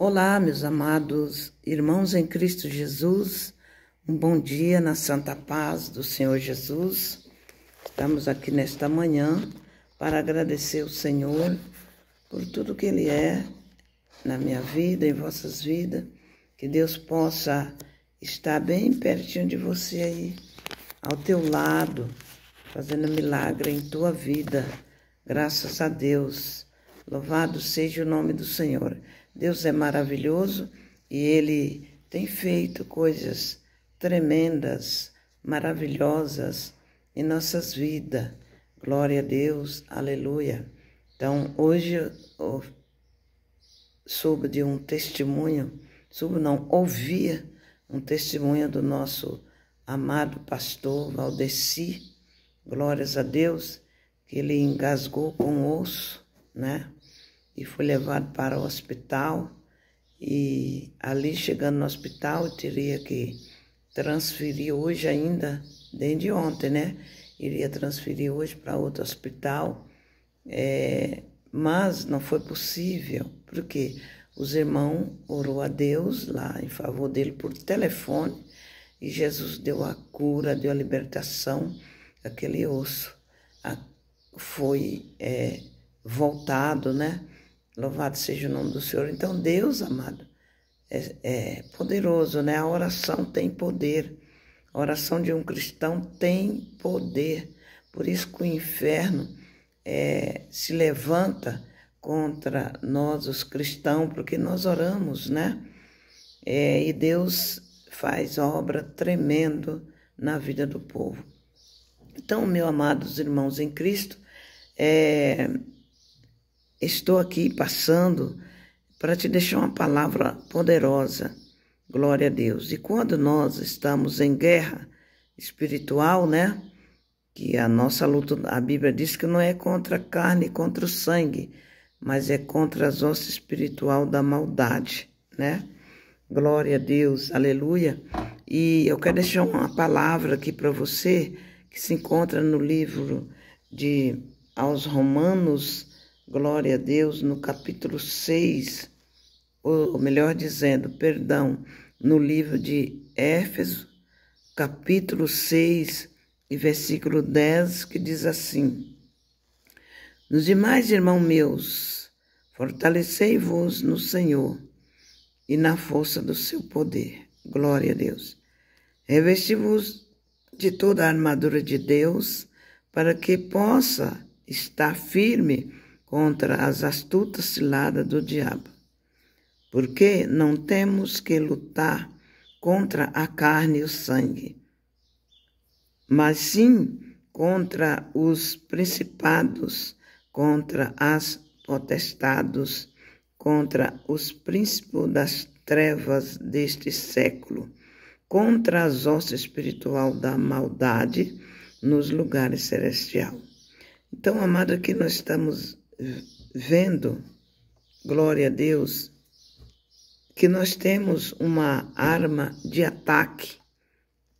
Olá, meus amados irmãos em Cristo Jesus, um bom dia na santa paz do Senhor Jesus. Estamos aqui nesta manhã para agradecer ao Senhor por tudo que Ele é na minha vida, em vossas vidas. Que Deus possa estar bem pertinho de você aí, ao teu lado, fazendo milagre em tua vida. Graças a Deus. Louvado seja o nome do Senhor. Deus é maravilhoso e Ele tem feito coisas tremendas, maravilhosas em nossas vidas. Glória a Deus, aleluia. Então, hoje eu soube de um testemunho, ouvia um testemunho do nosso amado pastor Valdeci, glórias a Deus, que ele engasgou com o osso, né? E foi levado para o hospital, e ali chegando no hospital eu teria que transferir hoje ainda, desde ontem, né? Iria transferir hoje para outro hospital, mas não foi possível, porque os irmãos orou a Deus lá em favor dele por telefone, e Jesus deu a cura, deu a libertação, aquele osso foi voltado, né? Louvado seja o nome do Senhor. Então, Deus, amado, é poderoso, né? A oração tem poder. A oração de um cristão tem poder. Por isso que o inferno se levanta contra nós, os cristãos, porque nós oramos, né? E Deus faz obra tremenda na vida do povo. Então, meus amados irmãos em Cristo, estou aqui passando para te deixar uma palavra poderosa, glória a Deus. E quando nós estamos em guerra espiritual, né? Que a nossa luta, a Bíblia diz que não é contra a carne e contra o sangue, mas é contra as hostes espiritual da maldade, né? Glória a Deus, aleluia. E eu quero deixar uma palavra aqui para você, que se encontra no livro aos Romanos, glória a Deus, no capítulo 6, ou melhor dizendo, perdão, no livro de Éfeso, capítulo 6 e versículo 10, que diz assim: Nos demais, irmãos meus, fortalecei-vos no Senhor e na força do seu poder. Glória a Deus. Revesti-vos de toda a armadura de Deus, para que possa estar firme contra as astutas ciladas do diabo. Porque não temos que lutar contra a carne e o sangue, mas sim contra os principados, contra as potestades, contra os príncipes das trevas deste século, contra as hostes espiritual da maldade nos lugares celestiais. Então, amado, aqui nós estamos vendo, glória a Deus, que nós temos uma arma de ataque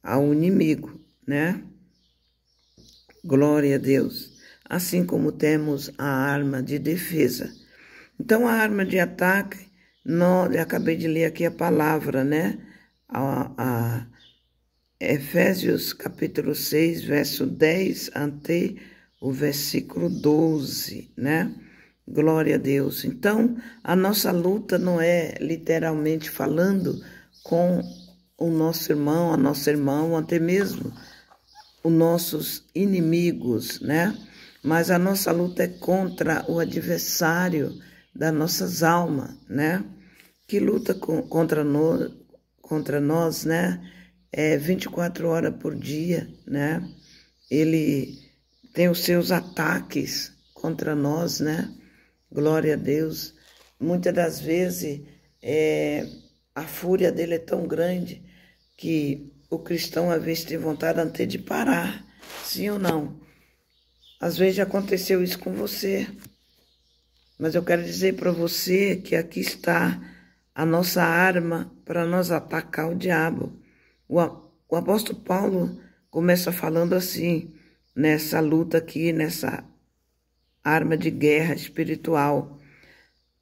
ao inimigo, né? Glória a Deus. Assim como temos a arma de defesa. Então, a arma de ataque, eu acabei de ler aqui a palavra, né? A Efésios capítulo 6, verso 10 até o versículo 12, né? Glória a Deus. Então, a nossa luta não é literalmente falando com o nosso irmão, a nossa irmã, até mesmo os nossos inimigos, né? Mas a nossa luta é contra o adversário das nossas almas, né? Que luta contra nós, né? 24 horas por dia, né? Ele tem os seus ataques contra nós, né? Glória a Deus. Muitas das vezes a fúria dele é tão grande que o cristão às vezes tem vontade até de parar, sim ou não? Às vezes já aconteceu isso com você, mas eu quero dizer para você que aqui está a nossa arma para nós atacar o diabo. O apóstolo Paulo começa falando assim, nessa luta aqui, nessa arma de guerra espiritual.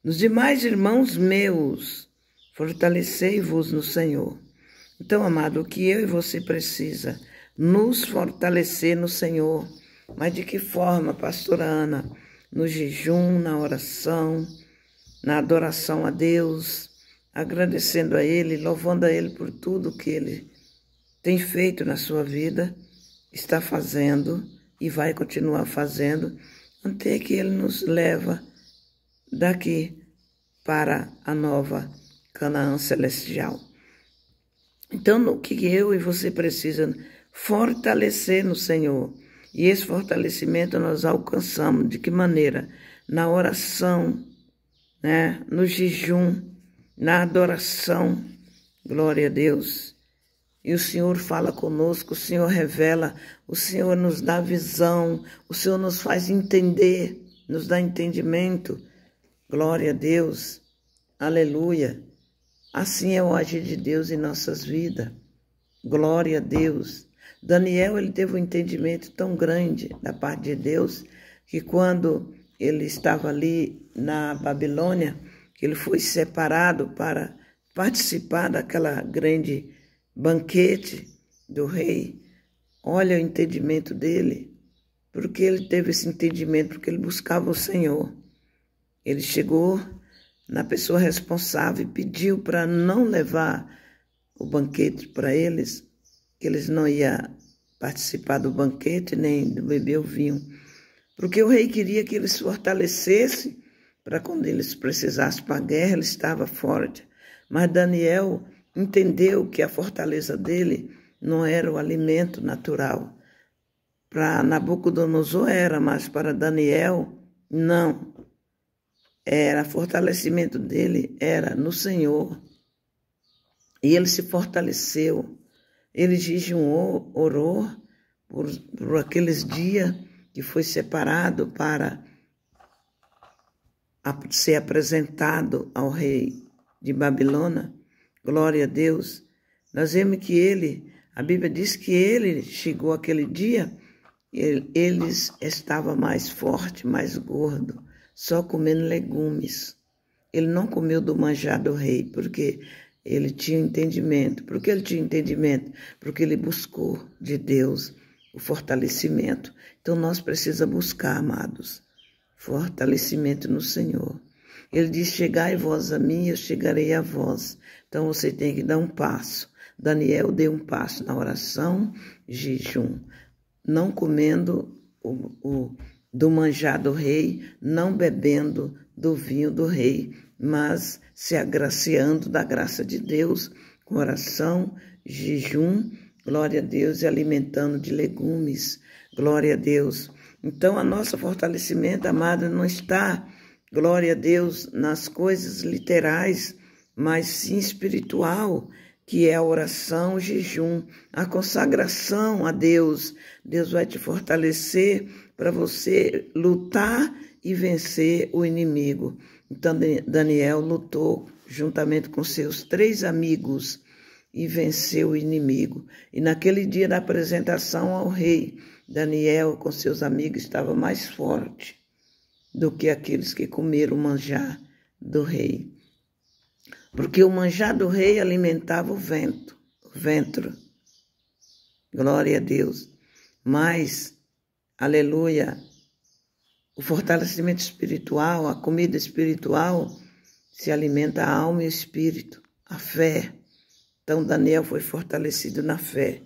Nos demais irmãos meus, fortalecei-vos no Senhor. Então, amado, o que eu e você precisa? Nos fortalecer no Senhor. Mas de que forma, pastora Ana? No jejum, na oração, na adoração a Deus, agradecendo a Ele, louvando a Ele por tudo que Ele tem feito na sua vida, está fazendo e vai continuar fazendo, até que Ele nos leva daqui para a nova Canaã celestial. Então, o que eu e você precisa? Fortalecer no Senhor. E esse fortalecimento nós alcançamos. De que maneira? Na oração, né? No jejum, na adoração. Glória a Deus. E o Senhor fala conosco, o Senhor revela, o Senhor nos dá visão, o Senhor nos faz entender, nos dá entendimento. Glória a Deus. Aleluia. Assim é o agir de Deus em nossas vidas. Glória a Deus. Daniel, ele teve um entendimento tão grande da parte de Deus, que quando ele estava ali na Babilônia, ele foi separado para participar daquela grande banquete do rei. Olha o entendimento dele, porque ele teve esse entendimento, porque ele buscava o Senhor. Ele chegou na pessoa responsável e pediu para não levar o banquete para eles, que eles não iam participar do banquete nem do beber o vinho, porque o rei queria que eles se fortalecessem para quando eles precisassem para a guerra, ele estava forte. Mas Daniel entendeu que a fortaleza dele não era o alimento natural. Para Nabucodonosor era, mas para Daniel, não. Era fortalecimento dele, era no Senhor. E ele se fortaleceu. Ele jejuou, orou por aqueles dias que foi separado para ser apresentado ao rei de Babilônia. Glória a Deus. Nós vemos que a Bíblia diz que ele chegou aquele dia, eles estavam mais forte, mais gordo, só comendo legumes. Ele não comeu do manjar do rei, porque ele tinha entendimento. Por que ele tinha entendimento? Porque ele buscou de Deus o fortalecimento. Então nós precisamos buscar, amados, fortalecimento no Senhor. Ele diz, chegai vós a mim, eu chegarei a vós. Então você tem que dar um passo. Daniel deu um passo na oração, jejum, não comendo do manjar do rei, não bebendo do vinho do rei, mas se agraciando da graça de Deus, com oração, jejum, glória a Deus, e alimentando de legumes, glória a Deus. Então, o nosso fortalecimento, amado, não está, glória a Deus, nas coisas literais, mas sim espiritual, que é a oração, o jejum, a consagração a Deus. Deus vai te fortalecer para você lutar e vencer o inimigo. Então, Daniel lutou juntamente com seus 3 amigos e venceu o inimigo. E naquele dia da apresentação ao rei, Daniel com seus amigos estava mais forte do que aqueles que comeram o manjar do rei. Porque o manjar do rei alimentava o ventre. Glória a Deus. Mas, aleluia, o fortalecimento espiritual, a comida espiritual, se alimenta a alma e o espírito, a fé. Então, Daniel foi fortalecido na fé.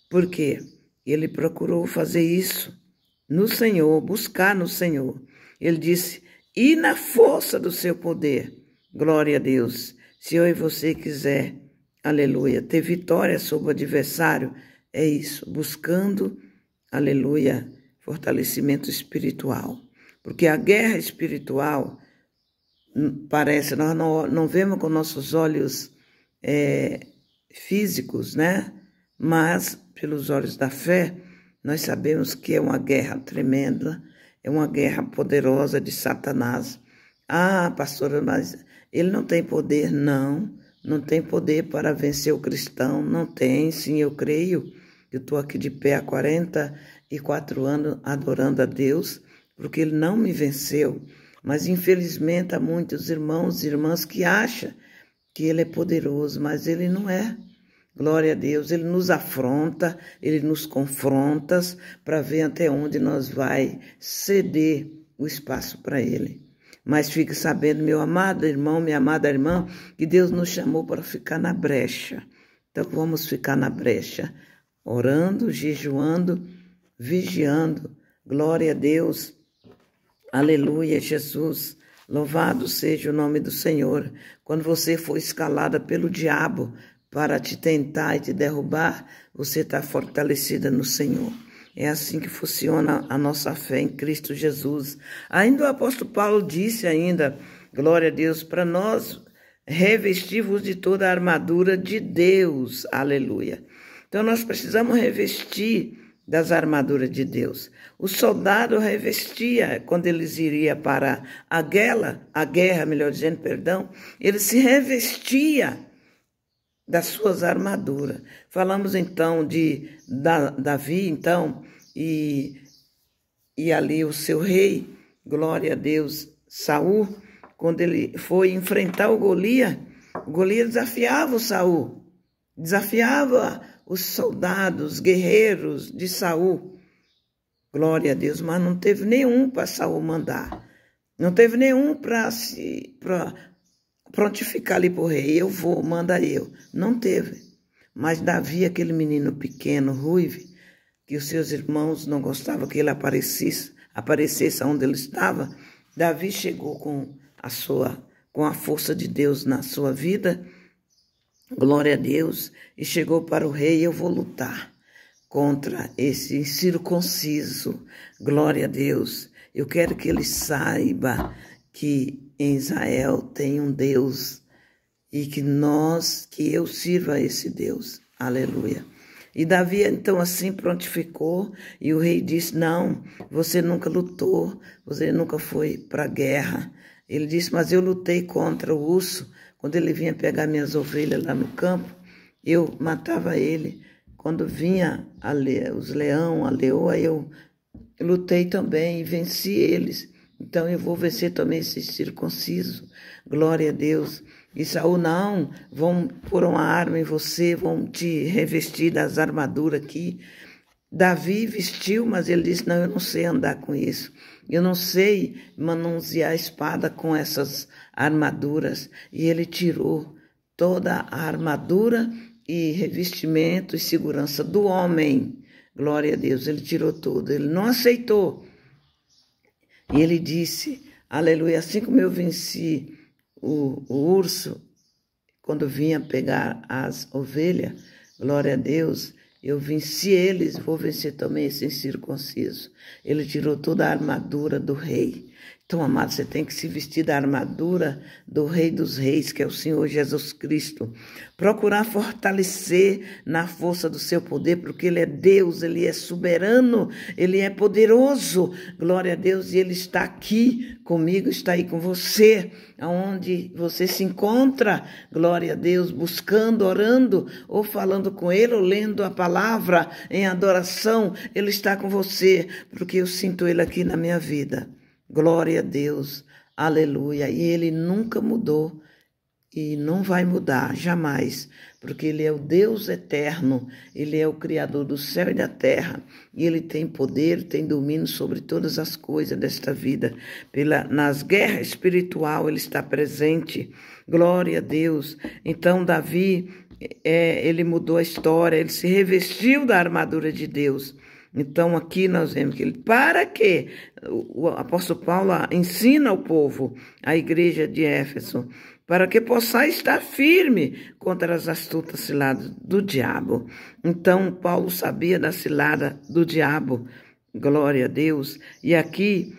Por quê? Ele procurou fazer isso no Senhor, buscar no Senhor. Ele disse, e na força do seu poder. Glória a Deus. Se eu e você quiser, aleluia, ter vitória sobre o adversário, é isso, buscando, aleluia, fortalecimento espiritual. Porque a guerra espiritual, parece, nós não vemos com nossos olhos físicos, né? Mas, pelos olhos da fé, nós sabemos que é uma guerra tremenda, é uma guerra poderosa de Satanás. Ah, pastora, mas ele não tem poder. Não tem poder para vencer o cristão, não tem, sim, eu creio. Eu estou aqui de pé há 44 anos adorando a Deus, porque ele não me venceu. Mas, infelizmente, há muitos irmãos e irmãs que acham que Ele é poderoso, mas Ele não é. Glória a Deus, Ele nos afronta, Ele nos confronta para ver até onde nós vai ceder o espaço para Ele. Mas fique sabendo, meu amado irmão, minha amada irmã, que Deus nos chamou para ficar na brecha. Então vamos ficar na brecha, orando, jejuando, vigiando. Glória a Deus, aleluia, Jesus. Louvado seja o nome do Senhor. Quando você for escalada pelo diabo para te tentar e te derrubar, você está fortalecida no Senhor. É assim que funciona a nossa fé em Cristo Jesus. Ainda o apóstolo Paulo disse ainda, glória a Deus, para nós revestirmos de toda a armadura de Deus. Aleluia. Então nós precisamos revestir das armaduras de Deus. O soldado revestia, quando eles iriam para a guerra, melhor dizendo, perdão, ele se revestia das suas armaduras. Falamos então de Davi, então, e ali o seu rei, glória a Deus, Saul, quando ele foi enfrentar o Golias desafiava o Saul, desafiava os soldados, guerreiros de Saul. Glória a Deus, mas não teve nenhum para Saul mandar. Não teve nenhum para prontificar ali para o rei. Eu vou, manda eu. Não teve. Mas Davi, aquele menino pequeno, ruivo, que os seus irmãos não gostavam que ele aparecesse onde ele estava, Davi chegou com a força de Deus na sua vida, glória a Deus, e chegou para o rei: eu vou lutar contra esse incircunciso, glória a Deus. Eu quero que ele saiba que em Israel tem um Deus e que eu sirva a esse Deus, aleluia. E Davi então assim prontificou, e o rei disse: não, você nunca lutou, você nunca foi para a guerra. Ele disse: mas eu lutei contra o urso, quando ele vinha pegar minhas ovelhas lá no campo, eu matava ele. Quando vinha os leão, a leoa, eu lutei também e venci eles. Então eu vou vencer também esse circunciso, glória a Deus. E Saul: não, vão pôr uma arma em você, vão te revestir das armaduras aqui. Davi vestiu, mas ele disse: não, eu não sei andar com isso. Eu não sei manusear a espada com essas armaduras. E ele tirou toda a armadura e revestimento e segurança do homem. Glória a Deus, ele tirou tudo, ele não aceitou. E ele disse, aleluia, assim como eu venci o urso, quando vinha pegar as ovelhas, glória a Deus, eu venci eles, vou vencer também esse incircunciso. Ele tirou toda a armadura do rei. Então, amado, você tem que se vestir da armadura do Rei dos Reis, que é o Senhor Jesus Cristo. Procurar fortalecer na força do seu poder, porque Ele é Deus, Ele é soberano, Ele é poderoso. Glória a Deus, e Ele está aqui comigo, está aí com você, aonde você se encontra. Glória a Deus, buscando, orando, ou falando com Ele, ou lendo a palavra em adoração. Ele está com você, porque eu sinto Ele aqui na minha vida. Glória a Deus, aleluia. E Ele nunca mudou e não vai mudar, jamais, porque Ele é o Deus eterno, Ele é o Criador do céu e da terra, e Ele tem poder, tem domínio sobre todas as coisas desta vida. Nas guerras espirituais Ele está presente, glória a Deus. Então Davi, ele mudou a história, ele se revestiu da armadura de Deus. Então, aqui nós vemos que ele, para que o apóstolo Paulo ensina ao povo, a igreja de Éfeso, para que possa estar firme contra as astutas ciladas do diabo. Então, Paulo sabia da cilada do diabo, glória a Deus, e aqui,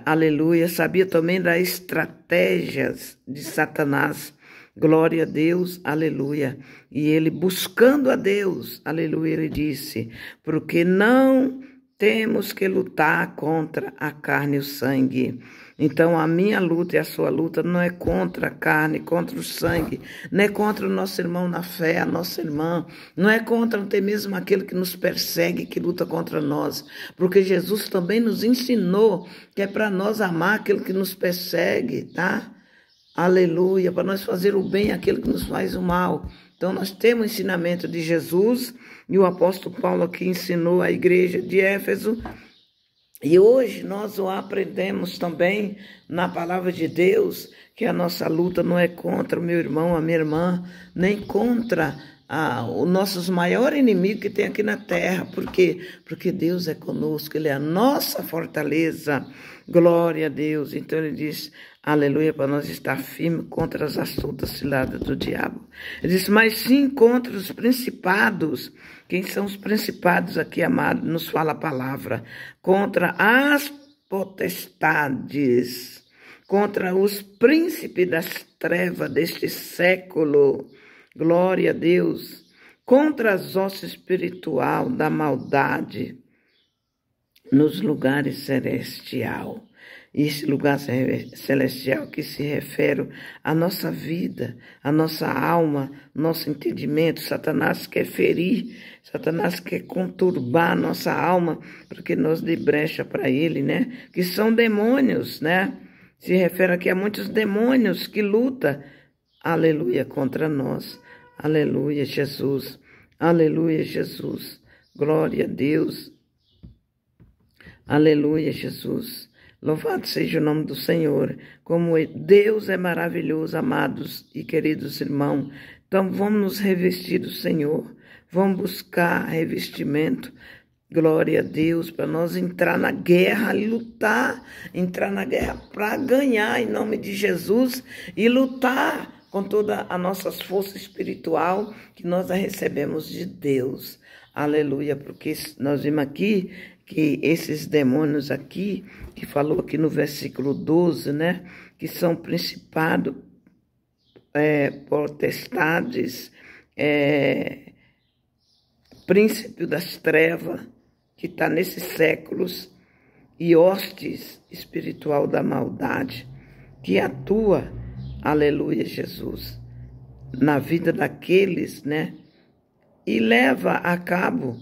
aleluia, sabia também das estratégias de Satanás. Glória a Deus, aleluia. E ele buscando a Deus, aleluia, ele disse, porque não temos que lutar contra a carne e o sangue. Então a minha luta e a sua luta não é contra a carne, contra o sangue, não é contra o nosso irmão na fé, a nossa irmã, não é contra até mesmo aquele que nos persegue, que luta contra nós, porque Jesus também nos ensinou que é para nós amar aquele que nos persegue, tá? aleluia, para nós fazer o bem àquilo que nos faz o mal. Então, nós temos o ensinamento de Jesus, e o apóstolo Paulo aqui ensinou à igreja de Éfeso, e hoje nós o aprendemos também na palavra de Deus, que a nossa luta não é contra o meu irmão, a minha irmã, nem contra o nosso maior inimigo que tem aqui na terra. Por quê? Porque Deus é conosco, Ele é a nossa fortaleza. Glória a Deus. Então ele diz, aleluia, para nós estar firmes contra as astutas ciladas do diabo. Ele diz, mas sim contra os principados. Quem são os principados aqui, amado? Nos fala a palavra. Contra as potestades, contra os príncipes das trevas deste século. Glória a Deus. Contra as hostes espiritual da maldade nos lugares celestial. Esse lugar celestial que se refere à nossa vida, à nossa alma, nosso entendimento. Satanás quer ferir, Satanás quer conturbar a nossa alma, porque nós dê brecha para ele, né? Que são demônios, né? Se refere aqui a muitos demônios que lutam, aleluia, contra nós. Aleluia, Jesus. Aleluia, Jesus. Glória a Deus. Aleluia, Jesus. Louvado seja o nome do Senhor. Como Deus é maravilhoso, amados e queridos irmãos. Então, vamos nos revestir do Senhor. Vamos buscar revestimento. Glória a Deus, para nós entrar na guerra e lutar. Entrar na guerra para ganhar em nome de Jesus e lutar com toda a nossa força espiritual que nós a recebemos de Deus. Aleluia, porque nós vimos aqui que esses demônios aqui, que falou aqui no versículo 12, né, que são principados, potestades, príncipe das trevas, que está nesses séculos, e hostes espiritual da maldade, que atua, aleluia, Jesus, na vida daqueles, né, e leva a cabo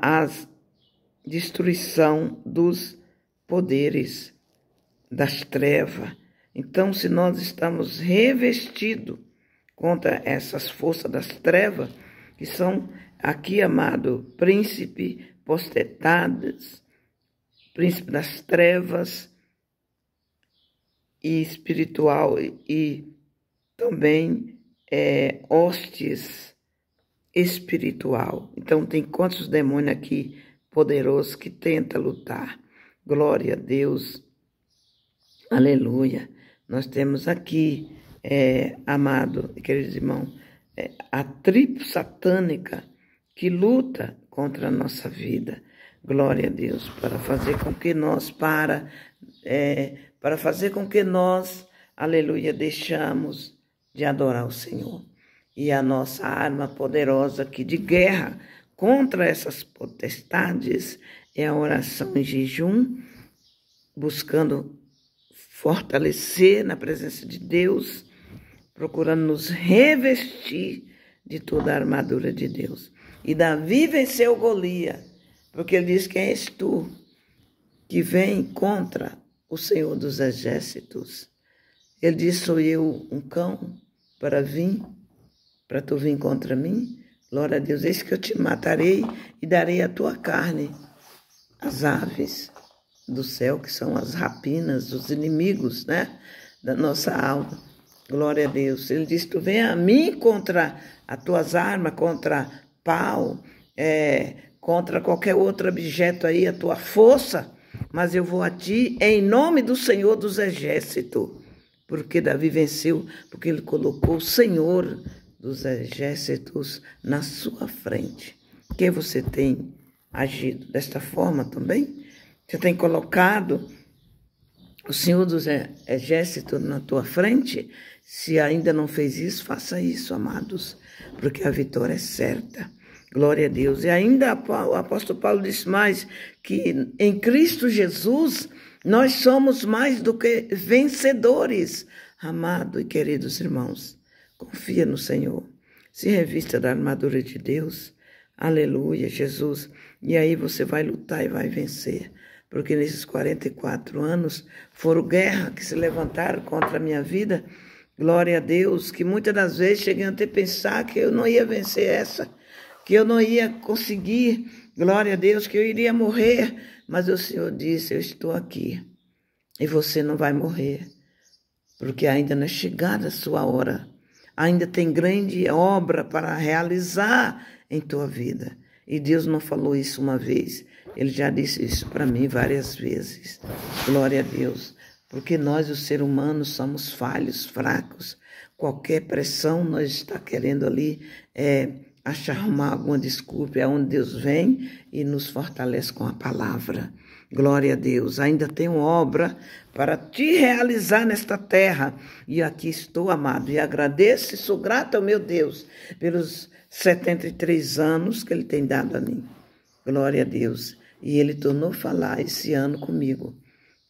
as destruição dos poderes das trevas. Então, se nós estamos revestidos contra essas forças das trevas, que são aqui, amado, príncipe, potestades, príncipe das trevas e espiritual, e também hostes espiritual. Então, tem quantos demônios aqui poderosos que tentam lutar. Glória a Deus. Aleluia. Nós temos aqui, amado e queridos irmãos, a tribo satânica que luta contra a nossa vida. Glória a Deus. Para fazer com que nós, fazer com que nós, aleluia, deixamos de adorar o Senhor. E a nossa arma poderosa aqui de guerra contra essas potestades é a oração em jejum, buscando fortalecer na presença de Deus, procurando nos revestir de toda a armadura de Deus. E Davi venceu Golias, porque ele diz: quem és tu que vem contra o Senhor dos Exércitos? Ele diz: sou eu um cão para tu vir contra mim? Glória a Deus, eis que eu te matarei e darei a tua carne às aves do céu, que são as rapinas, os inimigos, né, da nossa alma. Glória a Deus. Ele diz: tu vem a mim contra as tuas armas, contra pau, contra qualquer outro objeto aí, a tua força, mas eu vou a ti em nome do Senhor dos Exércitos. Porque Davi venceu, porque ele colocou o Senhor dos Exércitos na sua frente. Que você tem agido desta forma também? Você tem colocado o Senhor dos Exércitos na tua frente? Se ainda não fez isso, faça isso, amados, porque a vitória é certa. Glória a Deus. E ainda o apóstolo Paulo disse mais, que em Cristo Jesus nós somos mais do que vencedores. Amado e queridos irmãos, confia no Senhor, se revista da armadura de Deus, aleluia, Jesus, e aí você vai lutar e vai vencer. porque nesses 44 anos foram guerras que se levantaram contra a minha vida. Glória a Deus, que muitas das vezes cheguei até a pensar que eu não ia vencer essa, que eu não ia conseguir, glória a Deus, que eu iria morrer. Mas o Senhor disse, eu estou aqui e você não vai morrer, porque ainda não é chegada a sua hora. Ainda tem grande obra para realizar em tua vida. E Deus não falou isso uma vez, Ele já disse isso para mim várias vezes. Glória a Deus. Porque nós, os seres humanos, somos falhos, fracos. Qualquer pressão, nós está querendo ali arrumar alguma desculpa. É onde Deus vem e nos fortalece com a palavra. Glória a Deus. Ainda tenho obra para te realizar nesta terra. E aqui estou, amado. E agradeço e sou grato ao meu Deus pelos 73 anos que Ele tem dado a mim. Glória a Deus. E Ele tornou falar esse ano comigo,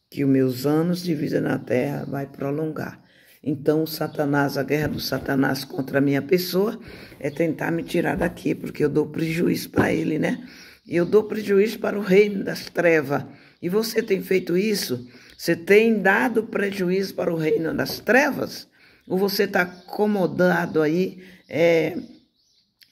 que os meus anos de vida na terra vai prolongar. Então, Satanás, a guerra do Satanás contra a minha pessoa é tentar me tirar daqui, porque eu dou prejuízo para ele, né? E eu dou prejuízo para o reino das trevas. E você tem feito isso? Você tem dado prejuízo para o reino das trevas? Ou você está acomodado aí,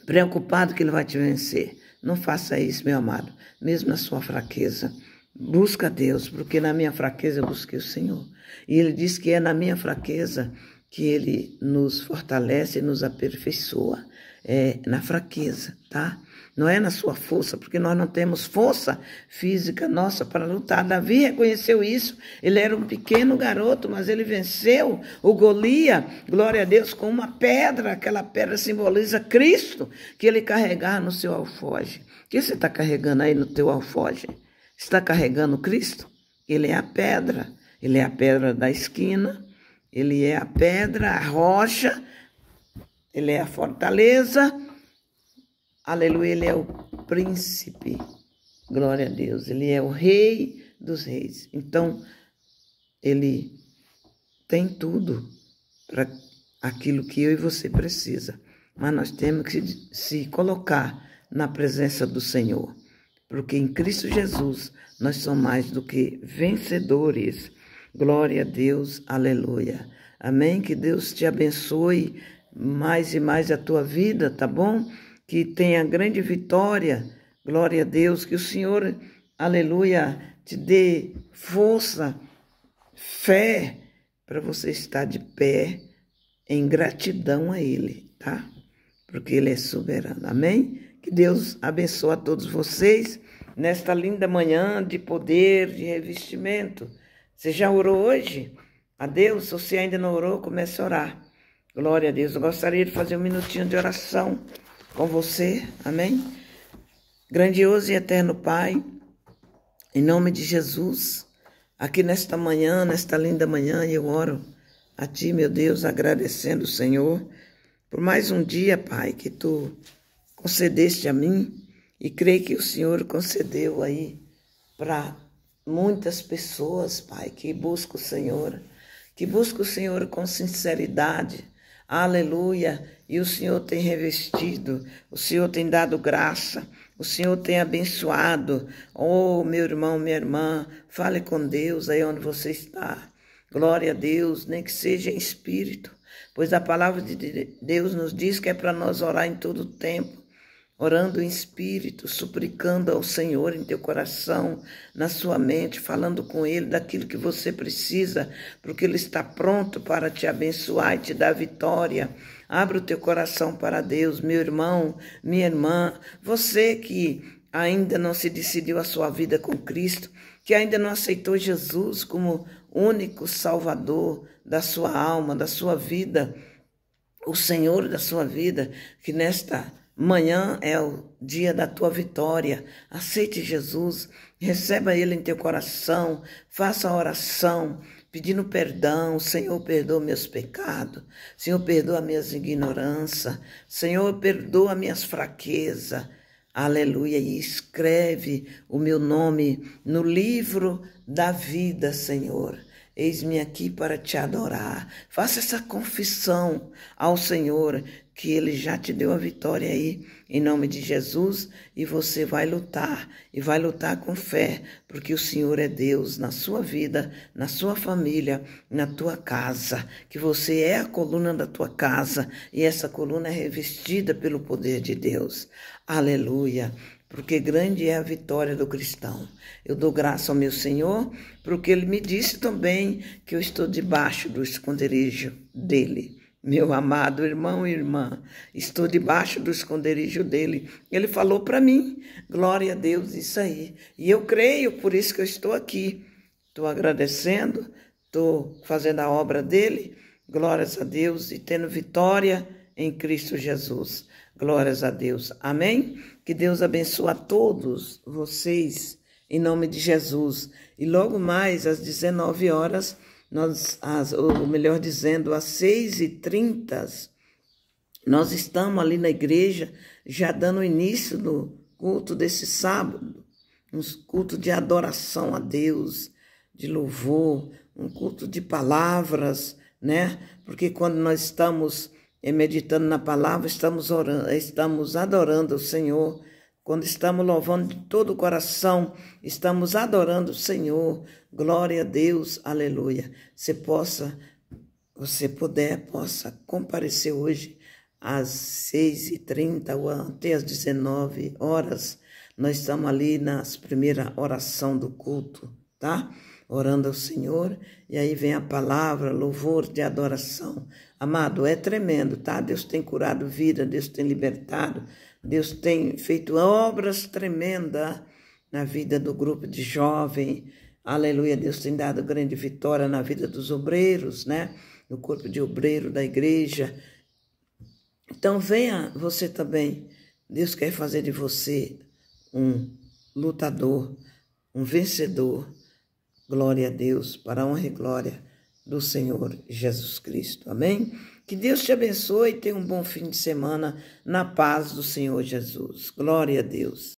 preocupado que ele vai te vencer? Não faça isso, meu amado, mesmo na sua fraqueza. Busca Deus, porque na minha fraqueza eu busquei o Senhor. E Ele diz que é na minha fraqueza que Ele nos fortalece e nos aperfeiçoa. É na fraqueza, tá? Não é na sua força, porque nós não temos força física nossa para lutar. Davi reconheceu isso. Ele era um pequeno garoto, mas ele venceu o Golias, glória a Deus, com uma pedra. Aquela pedra simboliza Cristo, que ele carregava no seu alfoge. O que você está carregando aí no teu alfoge? Está carregando Cristo? Ele é a pedra da esquina, ele é a pedra, a rocha, ele é a fortaleza, aleluia, ele é o príncipe, glória a Deus, ele é o rei dos reis. Então, ele tem tudo para aquilo que eu e você precisa, mas nós temos que se colocar na presença do Senhor. Porque em Cristo Jesus nós somos mais do que vencedores. Glória a Deus, aleluia. Amém? Que Deus te abençoe mais e mais a tua vida, tá bom? Que tenha grande vitória. Glória a Deus. Que o Senhor, aleluia, te dê força, fé, para você estar de pé em gratidão a Ele, tá? Porque Ele é soberano. Amém? Que Deus abençoe a todos vocês nesta linda manhã de poder, de revestimento. Você já orou hoje? A Deus, se você ainda não orou, comece a orar. Glória a Deus. Eu gostaria de fazer um minutinho de oração com você. Amém? Grandioso e eterno Pai, em nome de Jesus, aqui nesta manhã, nesta linda manhã, eu oro a Ti, meu Deus, agradecendo o Senhor por mais um dia, Pai, que Tu concedeste a mim, e creio que o Senhor concedeu aí para muitas pessoas, Pai, que buscam o Senhor com sinceridade, aleluia, e o Senhor tem revestido, o Senhor tem dado graça, o Senhor tem abençoado. Oh, meu irmão, minha irmã, fale com Deus aí onde você está, glória a Deus, nem que seja em espírito, pois a palavra de Deus nos diz que é para nós orar em todo o tempo, orando em espírito, suplicando ao Senhor em teu coração, na sua mente, falando com Ele daquilo que você precisa, porque Ele está pronto para te abençoar e te dar vitória. Abra o teu coração para Deus, meu irmão, minha irmã, você que ainda não se decidiu a sua vida com Cristo, que ainda não aceitou Jesus como único Salvador da sua alma, da sua vida, o Senhor da sua vida, que nesta manhã é o dia da tua vitória. Aceite Jesus, receba Ele em teu coração, faça a oração, pedindo perdão. Senhor, perdoa meus pecados. Senhor, perdoa minhas ignorâncias. Senhor, perdoa minhas fraquezas. Aleluia. E escreve o meu nome no livro da vida, Senhor. eis-me aqui para te adorar. Faça essa confissão ao Senhor, que Ele já te deu a vitória aí, em nome de Jesus, e você vai lutar, e vai lutar com fé, porque o Senhor é Deus na sua vida, na sua família, na tua casa, que você é a coluna da tua casa, e essa coluna é revestida pelo poder de Deus. Aleluia! Porque grande é a vitória do cristão. Eu dou graça ao meu Senhor, porque Ele me disse também que eu estou debaixo do esconderijo dEle. Meu amado irmão e irmã, estou debaixo do esconderijo dEle. Ele falou para mim, glória a Deus, isso aí. E eu creio, por isso que eu estou aqui. Estou agradecendo, estou fazendo a obra dEle, glórias a Deus, e tendo vitória em Cristo Jesus. Glórias a Deus. Amém? Que Deus abençoe a todos vocês, em nome de Jesus. E logo mais, às 19 horas, ou melhor dizendo, às 6h30, nós estamos ali na igreja, já dando início no culto desse sábado, um culto de adoração a Deus, de louvor, um culto de palavras, né? Porque quando nós estamos meditando na palavra, estamos orando, estamos adorando o Senhor. Quando estamos louvando de todo o coração, estamos adorando o Senhor. Glória a Deus, aleluia. Você possa comparecer hoje às 6h30 ou até às 19 horas. Nós estamos ali nas primeiras orações do culto, tá? Orando ao Senhor, e aí vem a palavra, louvor de adoração. Amado, é tremendo, tá? Deus tem curado vida, Deus tem libertado, Deus tem feito obras tremendas na vida do grupo de jovem. Aleluia, Deus tem dado grande vitória na vida dos obreiros, né? No corpo de obreiro da igreja. Então venha você também. Deus quer fazer de você um lutador, um vencedor. Glória a Deus, para a honra e glória do Senhor Jesus Cristo. Amém? Que Deus te abençoe e tenha um bom fim de semana na paz do Senhor Jesus. Glória a Deus.